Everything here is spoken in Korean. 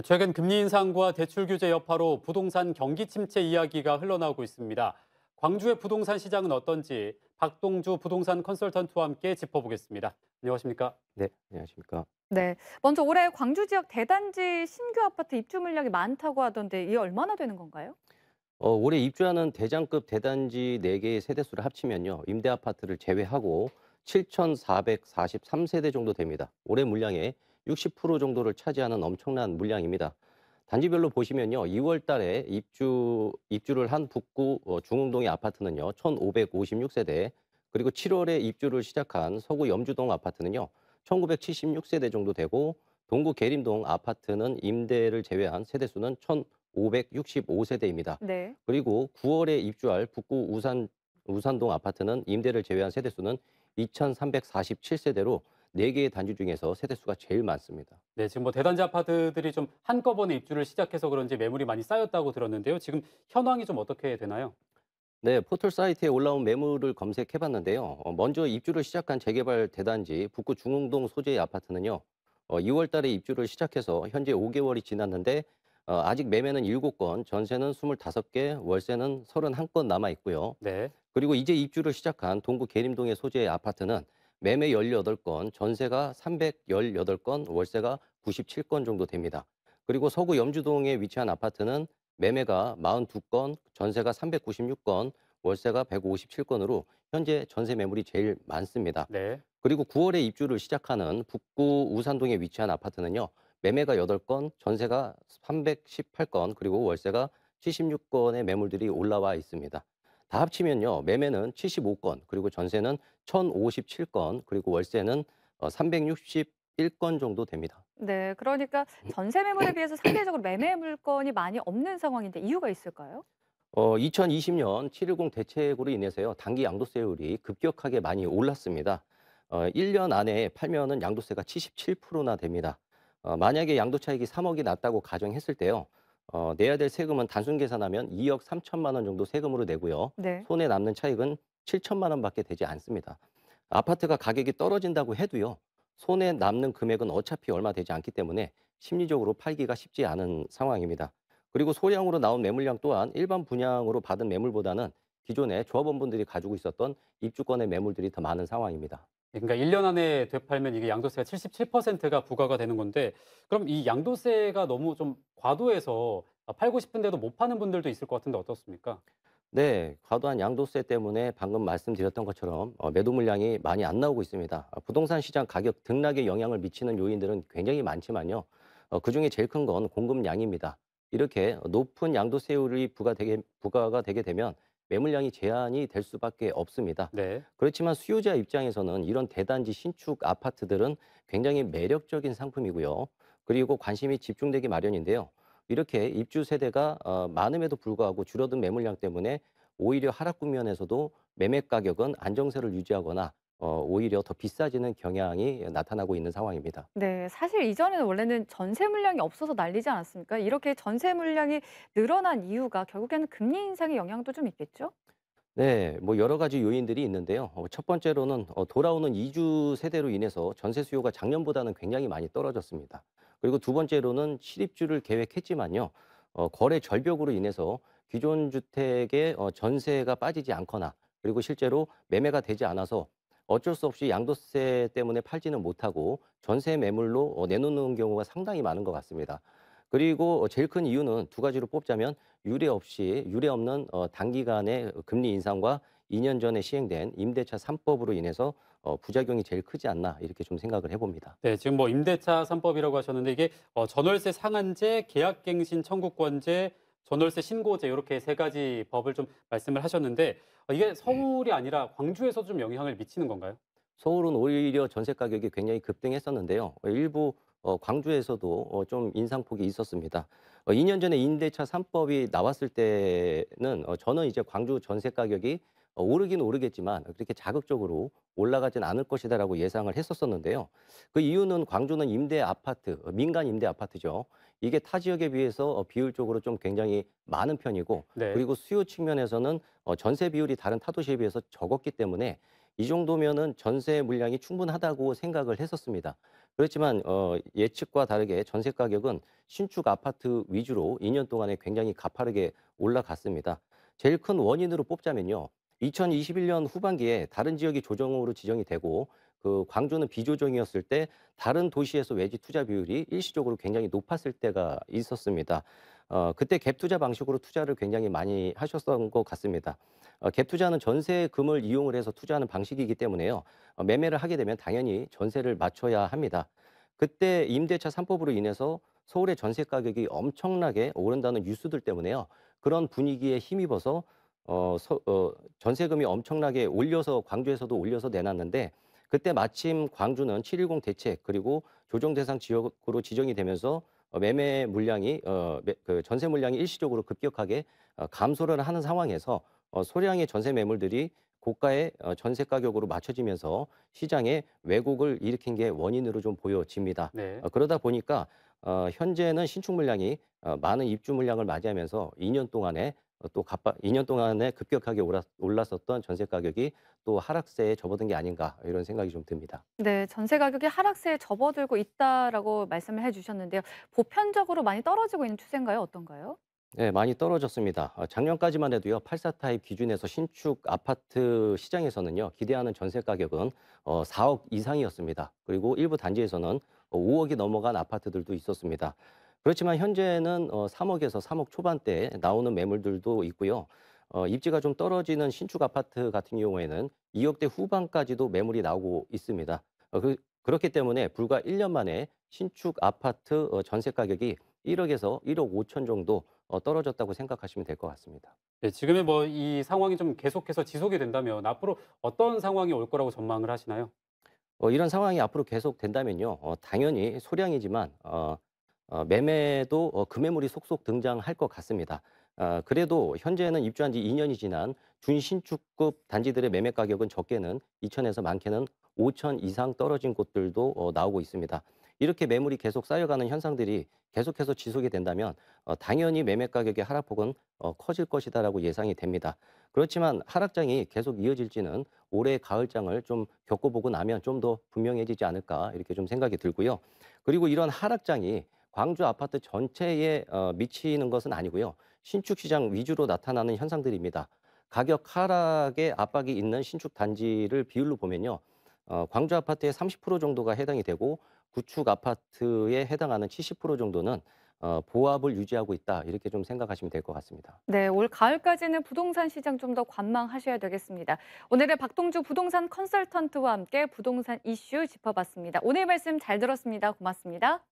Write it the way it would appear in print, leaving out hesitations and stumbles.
최근 금리 인상과 대출 규제 여파로 부동산 경기 침체 이야기가 흘러나오고 있습니다. 광주의 부동산 시장은 어떤지 박동주 부동산 컨설턴트와 함께 짚어보겠습니다. 안녕하십니까? 네, 안녕하십니까. 네. 먼저 올해 광주 지역 대단지 신규 아파트 입주 물량이 많다고 하던데 이게 얼마나 되는 건가요? 올해 입주하는 대장급 대단지 4개의 세대수를 합치면요. 임대 아파트를 제외하고 7,443세대 정도 됩니다. 올해 물량의 60% 정도를 차지하는 엄청난 물량입니다. 단지별로 보시면요. 2월 달에 입주를 한 북구 중흥동의 아파트는요. 1,556세대, 그리고 7월에 입주를 시작한 서구 염주동 아파트는요. 1,976세대 정도 되고, 동구 계림동 아파트는 임대를 제외한 세대수는 1,565세대입니다. 네. 그리고 9월에 입주할 북구 우산동 아파트는 임대를 제외한 세대수는 2,347세대로 4개의 단지 중에서 세대수가 제일 많습니다. 네, 지금 대단지 아파트들이 좀 한꺼번에 입주를 시작해서 그런지 매물이 많이 쌓였다고 들었는데요. 지금 현황이 좀 어떻게 되나요? 네, 포털 사이트에 올라온 매물을 검색해 봤는데요. 먼저 입주를 시작한 재개발 대단지 북구 중흥동 소재의 아파트는요. 2월 달에 입주를 시작해서 현재 5개월이 지났는데 아직 매매는 7건, 전세는 25개, 월세는 31건 남아 있고요. 네. 그리고 이제 입주를 시작한 동구 계림동의 소재의 아파트는 매매 18건, 전세가 318건, 월세가 97건 정도 됩니다. 그리고 서구 염주동에 위치한 아파트는 매매가 42건, 전세가 396건, 월세가 157건으로 현재 전세 매물이 제일 많습니다. 네. 그리고 9월에 입주를 시작하는 북구 우산동에 위치한 아파트는요. 매매가 8건, 전세가 318건, 그리고 월세가 76건의 매물들이 올라와 있습니다. 다 합치면요. 매매는 75건, 그리고 전세는 1,057건, 그리고 월세는 361건 정도 됩니다. 네. 그러니까 전세 매물에 비해서 상대적으로 매매 물건이 많이 없는 상황인데 이유가 있을까요? 2020년 7.10 대책으로 인해서요. 단기 양도세율이 급격하게 많이 올랐습니다. 1년 안에 팔면은 양도세가 77%나 됩니다. 만약에 양도 차익이 3억이 났다고 가정했을 때요. 내야 될 세금은 단순 계산하면 2억 3천만 원 정도 세금으로 내고요. 네. 손에 남는 차익은 7천만 원밖에 되지 않습니다. 아파트가 가격이 떨어진다고 해도요. 손에 남는 금액은 어차피 얼마 되지 않기 때문에 심리적으로 팔기가 쉽지 않은 상황입니다. 그리고 소량으로 나온 매물량 또한 일반 분양으로 받은 매물보다는 기존에 조합원분들이 가지고 있었던 입주권의 매물들이 더 많은 상황입니다. 그러니까 1년 안에 되팔면 이게 양도세가 77%가 부과가 되는 건데 그럼 이 양도세가 너무 좀 과도해서 팔고 싶은데도 못 파는 분들도 있을 것 같은데 어떻습니까? 네, 과도한 양도세 때문에 방금 말씀드렸던 것처럼 매도 물량이 많이 안 나오고 있습니다. 부동산 시장 가격 등락에 영향을 미치는 요인들은 굉장히 많지만요. 그중에 제일 큰 건 공급량입니다. 이렇게 높은 양도세율이 부과가 되게 되면 매물량이 제한이 될 수밖에 없습니다. 네. 그렇지만 수요자 입장에서는 이런 대단지 신축 아파트들은 굉장히 매력적인 상품이고요. 그리고 관심이 집중되기 마련인데요. 이렇게 입주 세대가 많음에도 불구하고 줄어든 매물량 때문에 오히려 하락 국면에서도 매매 가격은 안정세를 유지하거나 오히려 더 비싸지는 경향이 나타나고 있는 상황입니다. 네. 사실 이전에는 원래는 전세 물량이 없어서 난리지 않았습니까? 이렇게 전세 물량이 늘어난 이유가 결국에는 금리 인상의 영향도 좀 있겠죠? 네, 뭐 여러 가지 요인들이 있는데요. 첫 번째로는 돌아오는 이주 세대로 인해서 전세 수요가 작년보다는 굉장히 많이 떨어졌습니다. 그리고 두 번째로는 실입주를 계획했지만요. 거래 절벽으로 인해서 기존 주택의 전세가 빠지지 않거나, 그리고 실제로 매매가 되지 않아서 어쩔 수 없이 양도세 때문에 팔지는 못하고 전세 매물로 내놓는 경우가 상당히 많은 것 같습니다. 그리고 제일 큰 이유는 두 가지로 뽑자면 유례 없는 단기간의 금리 인상과 2년 전에 시행된 임대차 3법으로 인해서 부작용이 제일 크지 않나 이렇게 좀 생각을 해봅니다. 네, 지금 임대차 3법이라고 하셨는데 이게 전월세 상한제, 계약갱신 청구권제, 전월세 신고제 이렇게 세 가지 법을 좀 말씀을 하셨는데 이게 서울이 아니라 광주에서도 좀 영향을 미치는 건가요? 서울은 오히려 전세 가격이 굉장히 급등했었는데요. 일부 광주에서도 좀 인상폭이 있었습니다. 2년 전에 임대차 3법이 나왔을 때는 저는 이제 광주 전세 가격이 오르긴 오르겠지만 그렇게 자극적으로 올라가진 않을 것이다라고 예상을 했었었는데요. 그 이유는 광주는 임대 아파트, 민간 임대 아파트죠. 이게 타 지역에 비해서 비율적으로 좀 굉장히 많은 편이고, 네. 그리고 수요 측면에서는 전세 비율이 다른 타 도시에 비해서 적었기 때문에 이 정도면은 전세 물량이 충분하다고 생각을 했었습니다. 그렇지만 예측과 다르게 전세 가격은 신축 아파트 위주로 2년 동안에 굉장히 가파르게 올라갔습니다. 제일 큰 원인으로 뽑자면요. 2021년 후반기에 다른 지역이 조정으로 지정이 되고 그 광주는 비조정이었을 때 다른 도시에서 외지 투자 비율이 일시적으로 굉장히 높았을 때가 있었습니다. 그때 갭 투자 방식으로 투자를 굉장히 많이 하셨던 것 같습니다. 갭 투자는 전세금을 이용을 해서 투자하는 방식이기 때문에요. 매매를 하게 되면 당연히 전세를 맞춰야 합니다. 그때 임대차 3법으로 인해서 서울의 전세 가격이 엄청나게 오른다는 뉴스들 때문에요. 그런 분위기에 힘입어서 전세금이 엄청나게 올려서 광주에서도 올려서 내놨는데 그때 마침 광주는 7.10 대책 그리고 조정 대상 지역으로 지정이 되면서 매매 물량이 그 전세 물량이 일시적으로 급격하게 감소를 하는 상황에서 소량의 전세 매물들이 고가의 전세 가격으로 맞춰지면서 시장에 왜곡을 일으킨 게 원인으로 좀 보여집니다. 네. 그러다 보니까 현재는 신축 물량이 많은 입주 물량을 맞이하면서 2년 동안에 2년 동안에 급격하게 올랐었던 전세 가격이 또 하락세에 접어든 게 아닌가 이런 생각이 좀 듭니다. 네, 전세 가격이 하락세에 접어들고 있다라고 말씀을 해 주셨는데요. 보편적으로 많이 떨어지고 있는 추세인가요? 어떤가요? 네, 많이 떨어졌습니다. 작년까지만 해도요, 84 타입 기준에서 신축 아파트 시장에서는요, 기대하는 전세 가격은 4억 이상이었습니다. 그리고 일부 단지에서는 5억이 넘어간 아파트들도 있었습니다. 그렇지만 현재는 3억에서 3억 초반대에 나오는 매물들도 있고요. 입지가 좀 떨어지는 신축 아파트 같은 경우에는 2억대 후반까지도 매물이 나오고 있습니다. 그렇기 때문에 불과 1년 만에 신축 아파트 전세 가격이 1억에서 1억 5천 정도 떨어졌다고 생각하시면 될 것 같습니다. 네, 지금의 뭐 이 상황이 좀 계속해서 지속이 된다면 앞으로 어떤 상황이 올 거라고 전망을 하시나요? 이런 상황이 앞으로 계속된다면요. 당연히 소량이지만 매매도 급매물이 속속 등장할 것 같습니다. 그래도 현재는 입주한 지 2년이 지난 준신축급 단지들의 매매 가격은 적게는 2천에서 많게는 5천 이상 떨어진 곳들도 나오고 있습니다. 이렇게 매물이 계속 쌓여가는 현상들이 계속해서 지속이 된다면 당연히 매매 가격의 하락폭은 커질 것이다라고 예상이 됩니다. 그렇지만 하락장이 계속 이어질지는 올해 가을장을 좀 겪어보고 나면 좀 더 분명해지지 않을까 이렇게 좀 생각이 들고요. 그리고 이런 하락장이 광주 아파트 전체에 미치는 것은 아니고요. 신축 시장 위주로 나타나는 현상들입니다. 가격 하락에 압박이 있는 신축 단지를 비율로 보면요. 광주 아파트의 30% 정도가 해당이 되고 구축 아파트에 해당하는 70% 정도는 보합을 유지하고 있다. 이렇게 좀 생각하시면 될 것 같습니다. 네, 올 가을까지는 부동산 시장 좀 더 관망하셔야 되겠습니다. 오늘은 박동주 부동산 컨설턴트와 함께 부동산 이슈 짚어봤습니다. 오늘 말씀 잘 들었습니다. 고맙습니다.